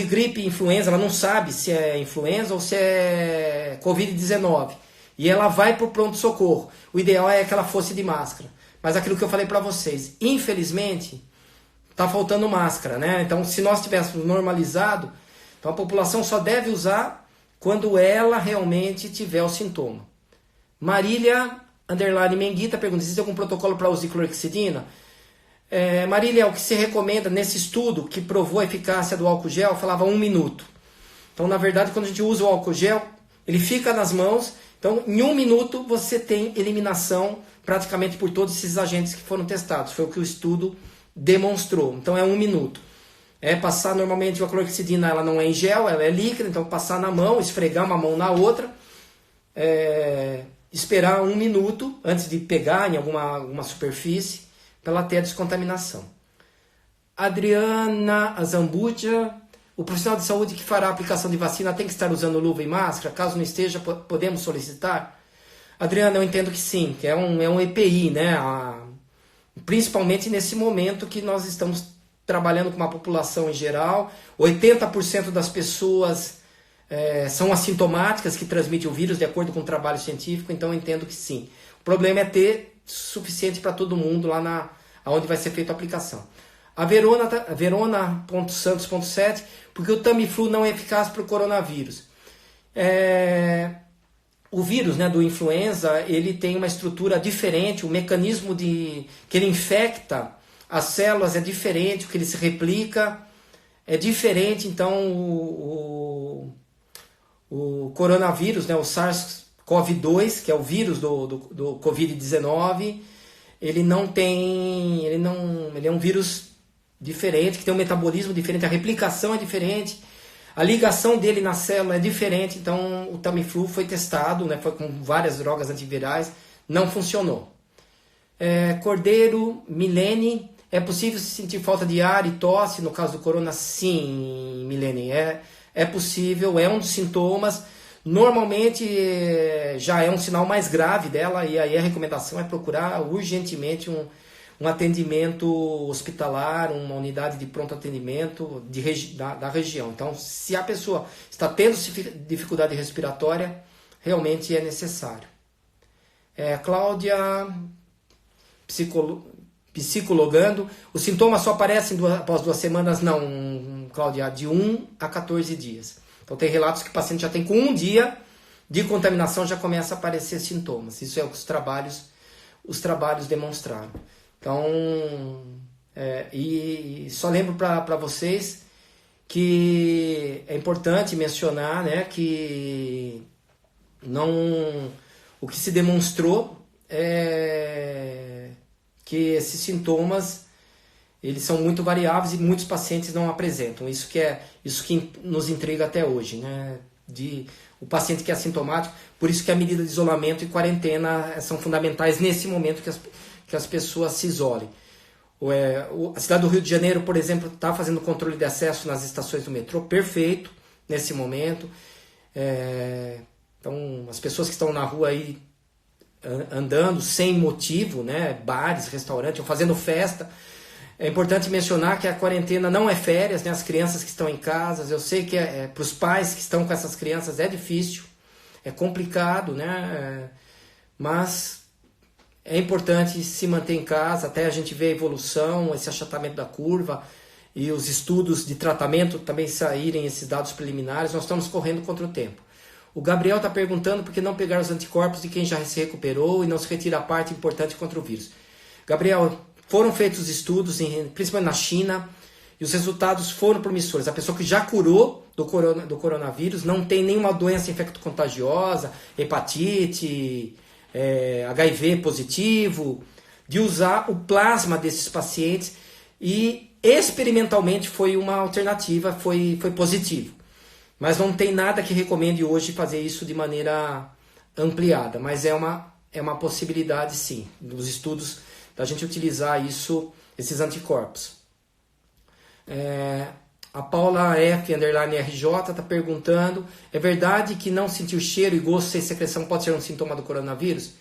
gripe, influenza, ela não sabe se é influenza ou se é Covid-19. E ela vai para o pronto-socorro. O ideal é que ela fosse de máscara. Mas aquilo que eu falei para vocês, infelizmente, está faltando máscara, né? Então, se nós tivéssemos normalizado, então a população só deve usar quando ela realmente tiver o sintoma. Marília_Menguita pergunta: existe algum protocolo para uso de clorexidina? Marília, o que se recomenda nesse estudo que provou a eficácia do álcool gel, falava 1 minuto. Então, na verdade, quando a gente usa o álcool gel, ele fica nas mãos. Então, em 1 minuto, você tem eliminação praticamente por todos esses agentes que foram testados. Foi o que o estudo demonstrou. Então, é 1 minuto. Passar normalmente a clorexidina, ela não é em gel, ela é líquida. Então, passar na mão, esfregar uma mão na outra. Esperar 1 minuto antes de pegar em alguma superfície para ela ter a descontaminação. Adriana Azambuja: o profissional de saúde que fará a aplicação de vacina tem que estar usando luva e máscara? Caso não esteja, podemos solicitar? Adriana, eu entendo que sim, que é um EPI, né? Principalmente nesse momento que nós estamos trabalhando com uma população em geral, 80% das pessoas são assintomáticas que transmitem o vírus, de acordo com o trabalho científico, então eu entendo que sim. O problema é ter suficiente para todo mundo lá onde vai ser feita a aplicação. A Verona.santos.7, porque o Tamiflu não é eficaz para o coronavírus. O vírus, né, do influenza, ele tem uma estrutura diferente, o mecanismo que ele infecta as células é diferente, o que ele se replica é diferente. Então o coronavírus, né, o SARS-CoV-2, que é o vírus do Covid-19, ele é um vírus diferente, que tem um metabolismo diferente, a replicação é diferente, a ligação dele na célula é diferente. Então o Tamiflu foi testado, né, foi com várias drogas antivirais, não funcionou. Cordeiro Milene: é possível sentir falta de ar e tosse no caso do corona? Sim, Milene, é possível, é um dos sintomas. Normalmente já é um sinal mais grave dela, e aí a recomendação é procurar urgentemente um atendimento hospitalar, uma unidade de pronto atendimento da região. Então, se a pessoa está tendo dificuldade respiratória, realmente é necessário. Cláudia, psicologando: os sintomas só aparecem após 2 semanas? Não, Cláudia, de 1 a 14 dias. Então tem relatos que o paciente já tem com 1 dia de contaminação já começa a aparecer sintomas. Isso é o que os trabalhos demonstraram. Então, e só lembro para vocês que é importante mencionar, né, que o que se demonstrou é que esses sintomas eles são muito variáveis e muitos pacientes não apresentam. Isso que nos intriga até hoje, né? O paciente que é assintomático, por isso que a medida de isolamento e quarentena são fundamentais nesse momento que as pessoas se isolem. A cidade do Rio de Janeiro, por exemplo, está fazendo controle de acesso nas estações do metrô, perfeito, nesse momento. Então, as pessoas que estão na rua aí andando sem motivo, né? Bares, restaurantes, ou fazendo festa. É importante mencionar que a quarentena não é férias, né? As crianças que estão em casa, eu sei que para os pais que estão com essas crianças é difícil, é complicado, né? Mas é importante se manter em casa até a gente ver a evolução, esse achatamento da curva e os estudos de tratamento também saírem, esses dados preliminares. Nós estamos correndo contra o tempo. O Gabriel está perguntando por que não pegar os anticorpos de quem já se recuperou e não se retira a parte importante contra o vírus. Gabriel, foram feitos estudos, principalmente na China, e os resultados foram promissores. A pessoa que já curou do coronavírus, não tem nenhuma doença infecto-contagiosa, hepatite, HIV positivo, de usar o plasma desses pacientes, e experimentalmente foi uma alternativa, foi positivo. Mas não tem nada que recomende hoje fazer isso de maneira ampliada, mas é uma possibilidade sim, dos estudos, da gente utilizar esses anticorpos. A Paula F, underline RJ, está perguntando, é verdade que não sentir cheiro e gosto sem secreção pode ser um sintoma do coronavírus?